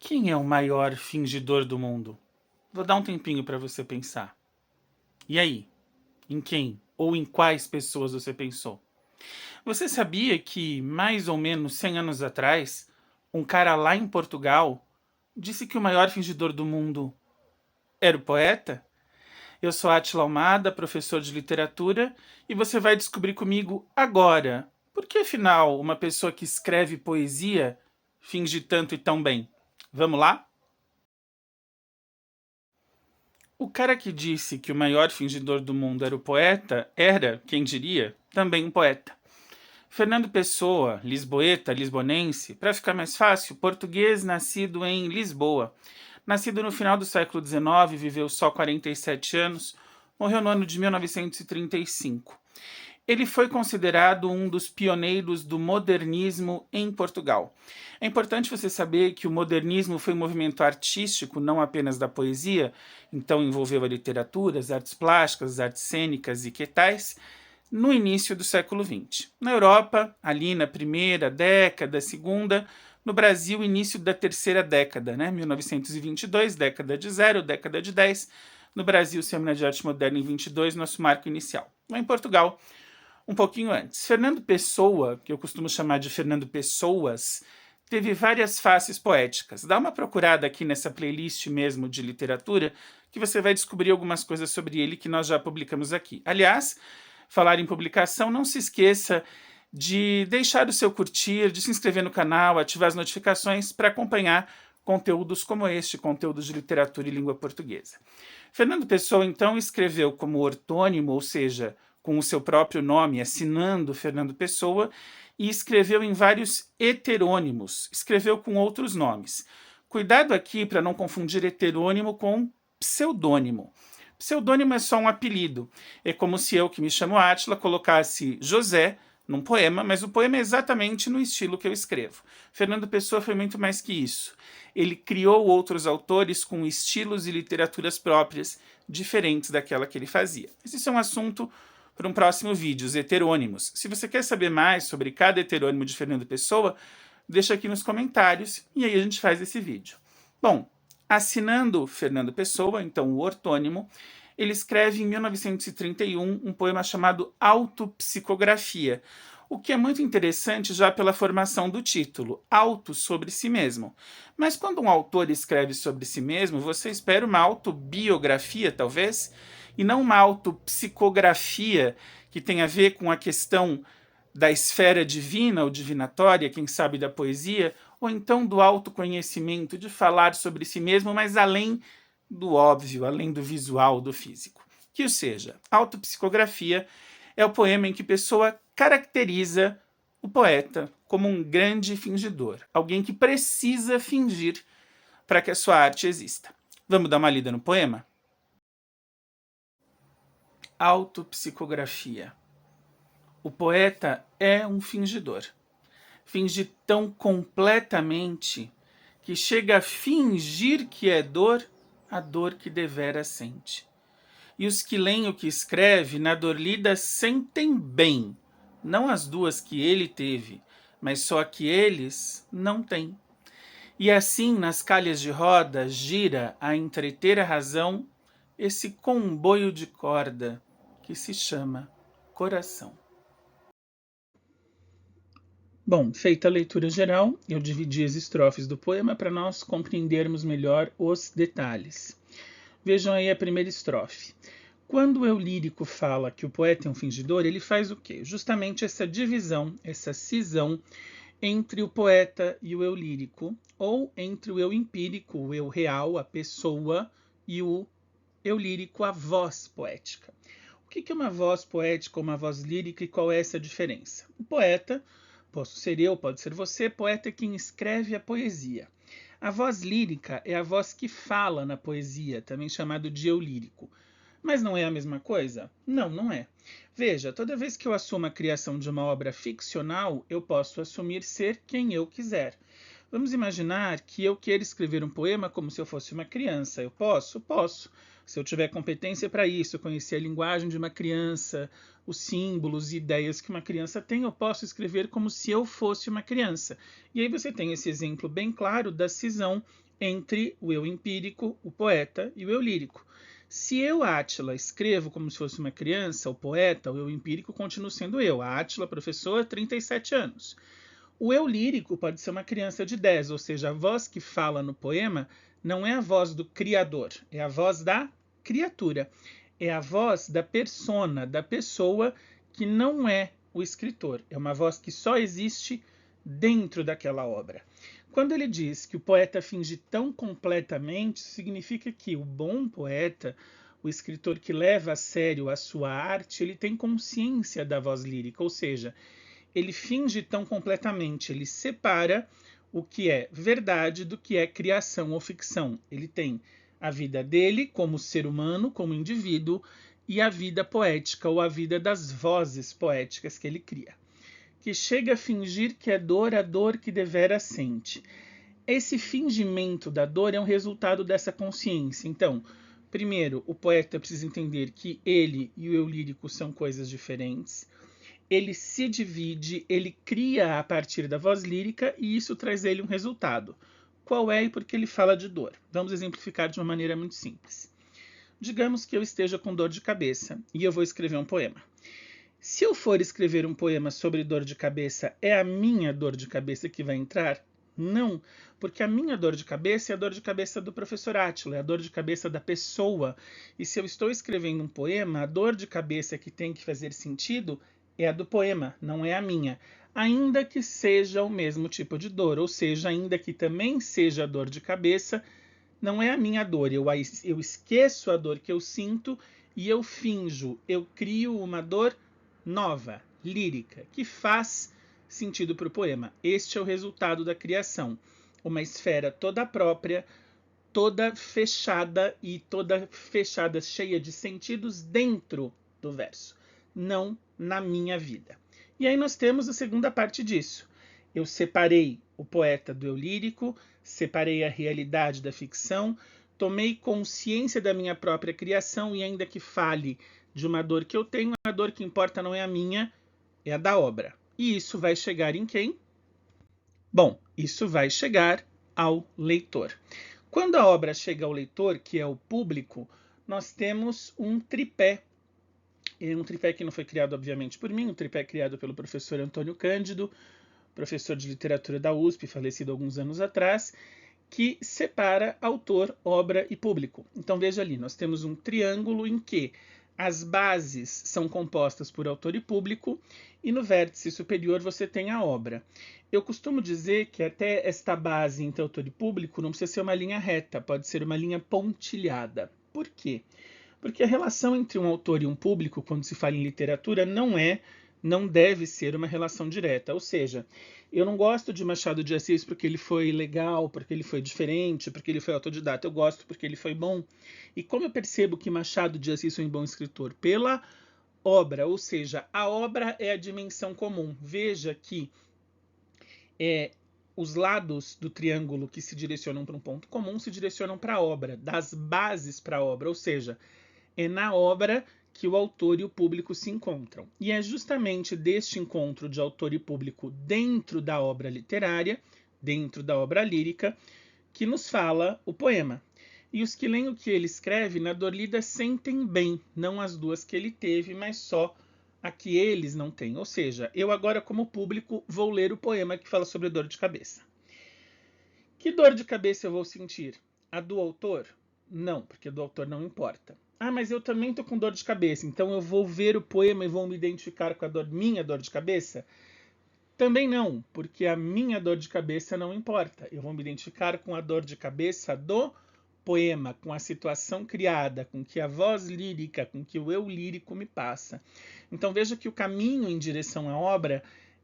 Quem é o maior fingidor do mundo? Vou dar um tempinho para você pensar. E aí? Em quem ou em quais pessoas você pensou? Você sabia que, mais ou menos 100 anos atrás, um cara lá em Portugal disse que o maior fingidor do mundo era o poeta? Eu sou Átila Almada, professor de literatura, e você vai descobrir comigo agora por que, afinal, uma pessoa que escreve poesia finge tanto e tão bem. Vamos lá? O cara que disse que o maior fingidor do mundo era o poeta era, quem diria, também um poeta. Fernando Pessoa, lisboeta, lisbonense, para ficar mais fácil, português nascido em Lisboa. Nascido no final do século XIX, viveu só 47 anos, morreu no ano de 1935. Ele foi considerado um dos pioneiros do modernismo em Portugal. É importante você saber que o modernismo foi um movimento artístico, não apenas da poesia, então envolveu a literatura, as artes plásticas, as artes cênicas e que tais, no início do século XX. Na Europa, ali na primeira década, segunda, no Brasil, início da terceira década, 1922, década de zero, década de 10. No Brasil, Semana de Arte Moderna em 22, nosso marco inicial. Lá em Portugal, um pouquinho antes. Fernando Pessoa, que eu costumo chamar de Fernando Pessoas, teve várias faces poéticas. Dá uma procurada aqui nessa playlist mesmo de literatura, que você vai descobrir algumas coisas sobre ele que nós já publicamos aqui. Aliás, falar em publicação, não se esqueça de deixar o seu curtir, de se inscrever no canal, ativar as notificações para acompanhar conteúdos como este, conteúdos de literatura e língua portuguesa. Fernando Pessoa, então, escreveu como ortônimo, ou seja, com o seu próprio nome, assinando Fernando Pessoa, e escreveu em vários heterônimos, escreveu com outros nomes. Cuidado aqui para não confundir heterônimo com pseudônimo. Pseudônimo é só um apelido. É como se eu, que me chamo Átila, colocasse José num poema, mas o poema é exatamente no estilo que eu escrevo. Fernando Pessoa foi muito mais que isso. Ele criou outros autores com estilos e literaturas próprias, diferentes daquela que ele fazia. Esse é um assunto para um próximo vídeo, os heterônimos. Se você quer saber mais sobre cada heterônimo de Fernando Pessoa, deixa aqui nos comentários e aí a gente faz esse vídeo. Bom, assinando Fernando Pessoa, então o ortônimo, ele escreve em 1931 um poema chamado Autopsicografia, o que é muito interessante já pela formação do título, auto sobre si mesmo. Mas quando um autor escreve sobre si mesmo, você espera uma autobiografia, talvez, e não uma autopsicografia que tem a ver com a questão da esfera divina ou divinatória, quem sabe da poesia, ou então do autoconhecimento, de falar sobre si mesmo, mas além do óbvio, além do visual, do físico. Que o seja, autopsicografia é o poema em que Pessoa caracteriza o poeta como um grande fingidor, alguém que precisa fingir para que a sua arte exista. Vamos dar uma lida no poema? Autopsicografia. O poeta é um fingidor. Finge tão completamente que chega a fingir que é dor a dor que devera sente. E os que leem o que escreve, na dor lida, sentem bem, não as duas que ele teve, mas só a que eles não têm. E assim, nas calhas de roda, gira a entreter a razão esse comboio de corda que se chama coração. Bom, feita a leitura geral, eu dividi as estrofes do poema para nós compreendermos melhor os detalhes. Vejam aí a primeira estrofe. Quando o eu lírico fala que o poeta é um fingidor, ele faz o quê? Justamente essa divisão, essa cisão entre o poeta e o eu lírico, ou entre o eu empírico, o eu real, a pessoa, e o eu lírico, a voz poética. O que é uma voz poética ou uma voz lírica e qual é essa diferença? O poeta, posso ser eu, pode ser você, poeta é quem escreve a poesia. A voz lírica é a voz que fala na poesia, também chamado de eu lírico. Mas não é a mesma coisa? Não, não é. Veja, toda vez que eu assumo a criação de uma obra ficcional, eu posso assumir ser quem eu quiser. Vamos imaginar que eu queira escrever um poema como se eu fosse uma criança. Eu posso? Posso. Se eu tiver competência para isso, conhecer a linguagem de uma criança, os símbolos e ideias que uma criança tem, eu posso escrever como se eu fosse uma criança. E aí você tem esse exemplo bem claro da cisão entre o eu empírico, o poeta, e o eu lírico. Se eu, Átila, escrevo como se fosse uma criança, o poeta, o eu empírico continua sendo eu. A Átila, professor, 37 anos. O eu lírico pode ser uma criança de 10, ou seja, a voz que fala no poema não é a voz do criador, é a voz da criatura. É a voz da persona, da pessoa que não é o escritor. É uma voz que só existe dentro daquela obra. Quando ele diz que o poeta finge tão completamente, significa que o bom poeta, o escritor que leva a sério a sua arte, ele tem consciência da voz lírica, ou seja, ele finge tão completamente, ele separa o que é verdade do que é criação ou ficção. Ele tem a vida dele como ser humano, como indivíduo, e a vida poética ou a vida das vozes poéticas que ele cria. Que chega a fingir que é dor a dor que devera sente. Esse fingimento da dor é um resultado dessa consciência. Então, primeiro, o poeta precisa entender que ele e o eu lírico são coisas diferentes. Ele se divide, ele cria a partir da voz lírica e isso traz a ele um resultado. Qual é e por que ele fala de dor? Vamos exemplificar de uma maneira muito simples. Digamos que eu esteja com dor de cabeça e eu vou escrever um poema. Se eu for escrever um poema sobre dor de cabeça, é a minha dor de cabeça que vai entrar? Não, porque a minha dor de cabeça é a dor de cabeça do professor Átila, é a dor de cabeça da pessoa. E se eu estou escrevendo um poema, a dor de cabeça que tem que fazer sentido é a do poema, não é a minha. Ainda que seja o mesmo tipo de dor, ou seja, ainda que também seja dor de cabeça, não é a minha dor. Eu esqueço a dor que eu sinto e eu finjo, eu crio uma dor nova, lírica, que faz sentido para o poema. Este é o resultado da criação. Uma esfera toda própria, toda fechada e toda fechada, cheia de sentidos dentro do verso, não na minha vida. E aí nós temos a segunda parte disso. Eu separei o poeta do eu lírico, separei a realidade da ficção, tomei consciência da minha própria criação e ainda que fale de uma dor que eu tenho, a dor que importa não é a minha, é a da obra. E isso vai chegar em quem? Bom, isso vai chegar ao leitor. Quando a obra chega ao leitor, que é o público, nós temos um tripé. Um tripé que não foi criado, obviamente, por mim, um tripé criado pelo professor Antônio Cândido, professor de literatura da USP, falecido alguns anos atrás, que separa autor, obra e público. Então veja ali, nós temos um triângulo em que as bases são compostas por autor e público, e no vértice superior você tem a obra. Eu costumo dizer que até esta base entre autor e público não precisa ser uma linha reta, pode ser uma linha pontilhada. Por quê? Porque a relação entre um autor e um público, quando se fala em literatura, não deve ser uma relação direta. Ou seja, eu não gosto de Machado de Assis porque ele foi legal, porque ele foi diferente, porque ele foi autodidata. Eu gosto porque ele foi bom. E como eu percebo que Machado de Assis foi um bom escritor? Pela obra, ou seja, a obra é a dimensão comum. Veja que os lados do triângulo que se direcionam para um ponto comum se direcionam para a obra, das bases para a obra, ou seja, é na obra que o autor e o público se encontram. E é justamente deste encontro de autor e público dentro da obra literária, dentro da obra lírica, que nos fala o poema. E os que leem o que ele escreve na dor lida sentem bem, não as duas que ele teve, mas só a que eles não têm. Ou seja, eu agora como público vou ler o poema que fala sobre dor de cabeça. Que dor de cabeça eu vou sentir? A do autor? Não, porque a do autor não importa. Ah, mas eu também estou com dor de cabeça, então eu vou ver o poema e vou me identificar com a minha dor de cabeça? Também não, porque a minha dor de cabeça não importa. Eu vou me identificar com a dor de cabeça do poema, com a situação criada, com que a voz lírica, com que o eu lírico me passa. Então veja que o caminho em direção à obra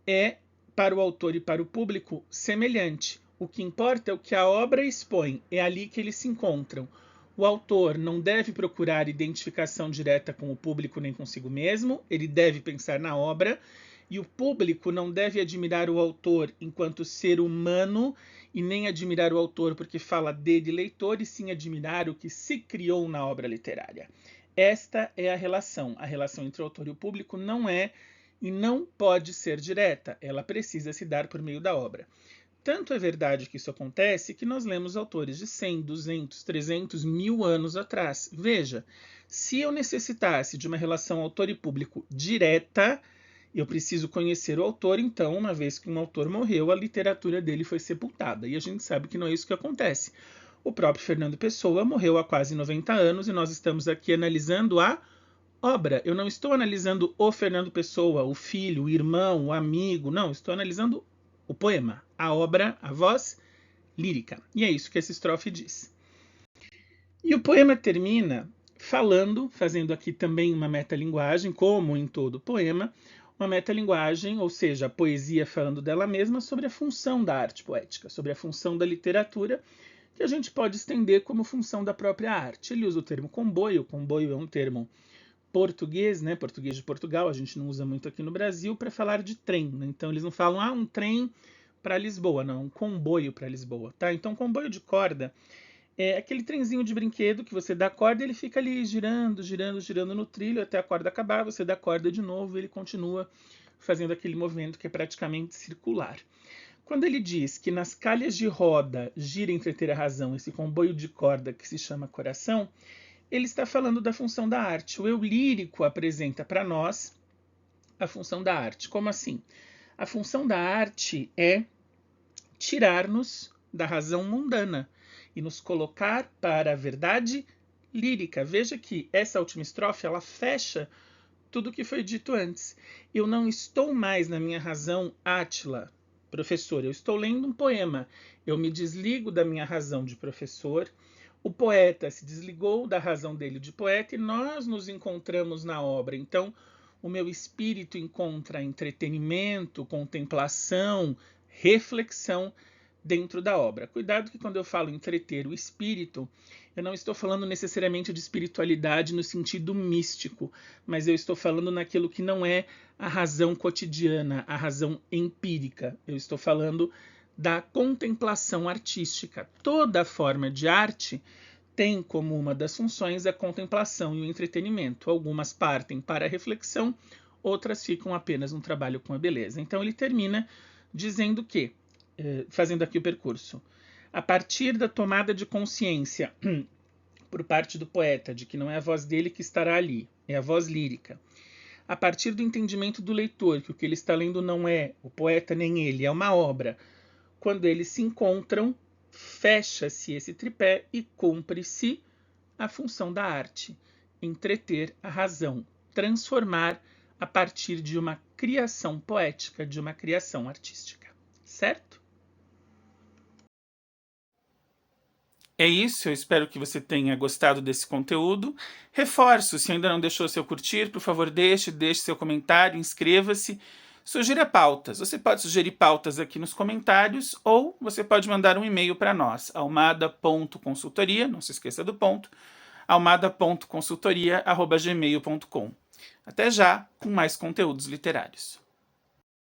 é, para o autor e para o público, semelhante. O que importa é o que a obra expõe, é ali que eles se encontram. O autor não deve procurar identificação direta com o público nem consigo mesmo, ele deve pensar na obra, e o público não deve admirar o autor enquanto ser humano e nem admirar o autor porque fala dele leitor, e sim admirar o que se criou na obra literária. Esta é a relação. A relação entre o autor e o público não é e não pode ser direta, ela precisa se dar por meio da obra. Tanto é verdade que isso acontece que nós lemos autores de 100, 200, 300, 1000 anos atrás. Veja, se eu necessitasse de uma relação autor e público direta, eu preciso conhecer o autor, então, uma vez que um autor morreu, a literatura dele foi sepultada. E a gente sabe que não é isso que acontece. O próprio Fernando Pessoa morreu há quase 90 anos e nós estamos aqui analisando a obra. Eu não estou analisando o Fernando Pessoa, o filho, o irmão, o amigo. Não, estou analisando o poema, a obra, a voz lírica. E é isso que essa estrofe diz. E o poema termina fazendo aqui também uma metalinguagem, como em todo poema, uma metalinguagem, ou seja, a poesia falando dela mesma sobre a função da arte poética, sobre a função da literatura, que a gente pode estender como função da própria arte. Ele usa o termo comboio. Comboio é um termo português, né? Português de Portugal, a gente não usa muito aqui no Brasil, para falar de trem. Né? Então eles não falam, um trem para Lisboa, não, um comboio para Lisboa. Tá? Então, comboio de corda é aquele trenzinho de brinquedo que você dá a corda e ele fica ali girando, girando, girando no trilho até a corda acabar, você dá a corda de novo e ele continua fazendo aquele movimento que é praticamente circular. Quando ele diz que nas calhas de roda gira entreter a razão esse comboio de corda que se chama coração, ele está falando da função da arte. O eu lírico apresenta para nós a função da arte. Como assim? A função da arte é tirar-nos da razão mundana e nos colocar para a verdade lírica. Veja que essa última estrofe ela fecha tudo o que foi dito antes. Eu não estou mais na minha razão Átila, professor. Eu estou lendo um poema. Eu me desligo da minha razão de professor. O poeta se desligou da razão dele de poeta e nós nos encontramos na obra. Então, o meu espírito encontra entretenimento, contemplação, reflexão dentro da obra. Cuidado que quando eu falo entreter o espírito, eu não estou falando necessariamente de espiritualidade no sentido místico, mas eu estou falando naquilo que não é a razão cotidiana, a razão empírica. Eu estou falando da contemplação artística. Toda forma de arte tem como uma das funções a contemplação e o entretenimento. Algumas partem para a reflexão, outras ficam apenas no trabalho com a beleza. Então ele termina dizendo que, fazendo aqui o percurso, a partir da tomada de consciência por parte do poeta de que não é a voz dele que estará ali, é a voz lírica, a partir do entendimento do leitor que o que ele está lendo não é o poeta nem ele, é uma obra, quando eles se encontram, fecha-se esse tripé e cumpre-se a função da arte, entreter a razão, transformar a partir de uma criação poética, de uma criação artística. Certo? É isso, eu espero que você tenha gostado desse conteúdo. Reforço, se ainda não deixou seu curtir, por favor deixe seu comentário, inscreva-se. Sugira pautas. Você pode sugerir pautas aqui nos comentários ou você pode mandar um e-mail para nós, almada.consultoria, não se esqueça do ponto, almada.consultoria@gmail.com. Até já, com mais conteúdos literários.